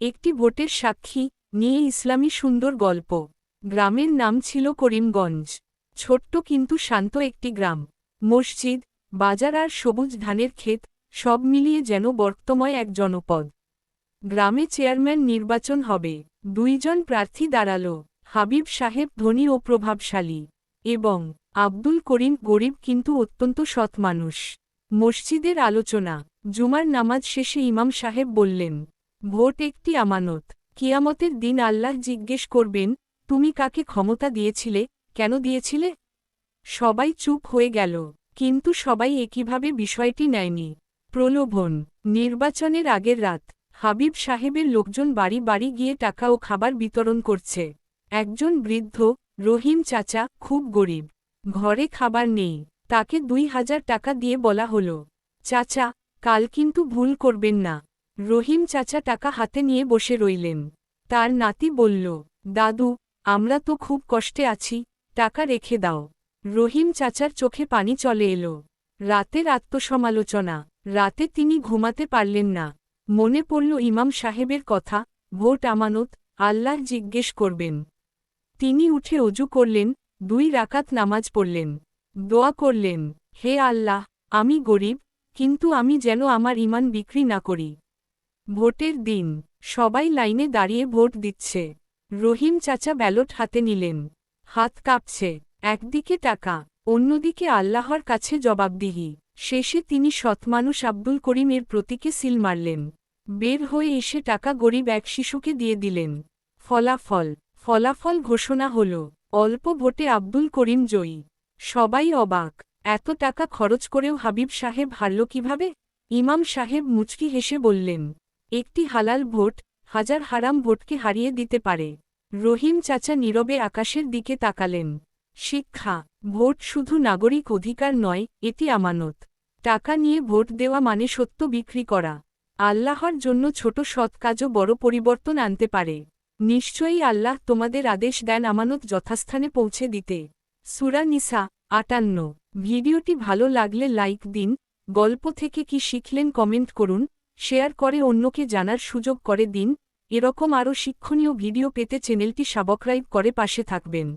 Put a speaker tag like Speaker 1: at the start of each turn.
Speaker 1: একটি ভোটের সাক্ষী নিয়ে ইসলামী সুন্দর গল্প। গ্রামের নাম ছিল করিমগঞ্জ। ছোট্ট কিন্তু শান্ত একটি গ্রাম। মসজিদ, বাজার আর সবুজ ধানের ক্ষেত, সব মিলিয়ে যেন বর্তময় এক জনপদ। গ্রামে চেয়ারম্যান নির্বাচন হবে। 2 জন প্রার্থী দাঁড়াল, হাবিব সাহেব ধনী ও প্রভাবশালী, এবং আব্দুল করিম গরিব কিন্তু অত্যন্ত সৎ মানুষ। মসজিদের আলোচনা। জুমার নামাজ শেষে ইমাম সাহেব বললেন, ভোট একটি আমানত। কিয়ামতের দিন আল্লাহ জিজ্ঞেস করবেন, তুমি কাকে ক্ষমতা দিয়েছিলে, কেন দিয়েছিলে? সবাই চুপ হয়ে গেল, কিন্তু সবাই একইভাবে বিষয়টি নেয়নি। প্রলোভন। নির্বাচনের আগের রাত, হাবিব সাহেবের লোকজন বাড়ি বাড়ি গিয়ে টাকা ও খাবার বিতরণ করছে। একজন বৃদ্ধ, রহিম চাচা, খুব গরিব, ঘরে খাবার নেই। তাকে 2000 টাকা দিয়ে বলা হলো, চাচা, কাল কিন্তু ভুল করবেন না। রহিম চাচা টাকা হাতে নিয়ে বসে রইলেন। তার নাতি বলল, দাদু, আমরা তো খুব কষ্টে আছি, টাকা রেখে দাও। রহিম চাচার চোখে পানি চলে এলো। রাতের আত্মসমালোচনা। রাতে তিনি ঘুমাতে পারলেন না। মনে পড়ল ইমাম সাহেবের কথা, ভোট আমানত, আল্লাহ জিজ্ঞেস করবেন। তিনি উঠে অজু করলেন, 2 রাকাত নামাজ পড়লেন। দোয়া করলেন, হে আল্লাহ, আমি গরিব, কিন্তু আমি যেন আমার ঈমান বিক্রি না করি। ভোটের দিন, সবাই লাইনে দাঁড়িয়ে ভোট দিচ্ছে। রহিম চাচা ব্যালট হাতে নিলেন। হাত কাঁপছে। একদিকে টাকা, অন্যদিকে আল্লাহর কাছে জবাবদিহি। শেষে তিনি সৎমানুষ আব্দুল করিমের প্রতীকে সিল মারলেন। বের হয়ে এসে টাকা গরিব এক শিশুকে দিয়ে দিলেন। ফলাফল ঘোষণা হল, অল্প ভোটে আব্দুল করিম জয়ী। সবাই অবাক, এত টাকা খরচ করেও হাবিব সাহেব হারল কিভাবে? ইমাম সাহেব মুচকি হেসে বললেন, একটি হালাল ভোট 1000 হারাম ভোটকে হারিয়ে দিতে পারে। রহিম চাচা নীরবে আকাশের দিকে তাকালেন। শিক্ষা। ভোট শুধু নাগরিক অধিকার নয়, এটি আমানত। টাকা নিয়ে ভোট দেওয়া মানে সত্য বিক্রি করা। আল্লাহর জন্য ছোট সৎ কাজও বড় পরিবর্তন আনতে পারে। নিশ্চয়ই আল্লাহ তোমাদের আদেশ দেন আমানত যথাস্থানে পৌঁছে দিতে। সূরা নিসা 58। ভিডিওটি ভালো লাগলে লাইক দিন। গল্প থেকে কি শিখলেন কমেন্ট করুন, শেয়ার করে অন্যকে জানার সুযোগ করে দিন। এরকম আরও শিক্ষণীয় ভিডিও পেতে চ্যানেলটি সাবস্ক্রাইব করে পাশে থাকবেন।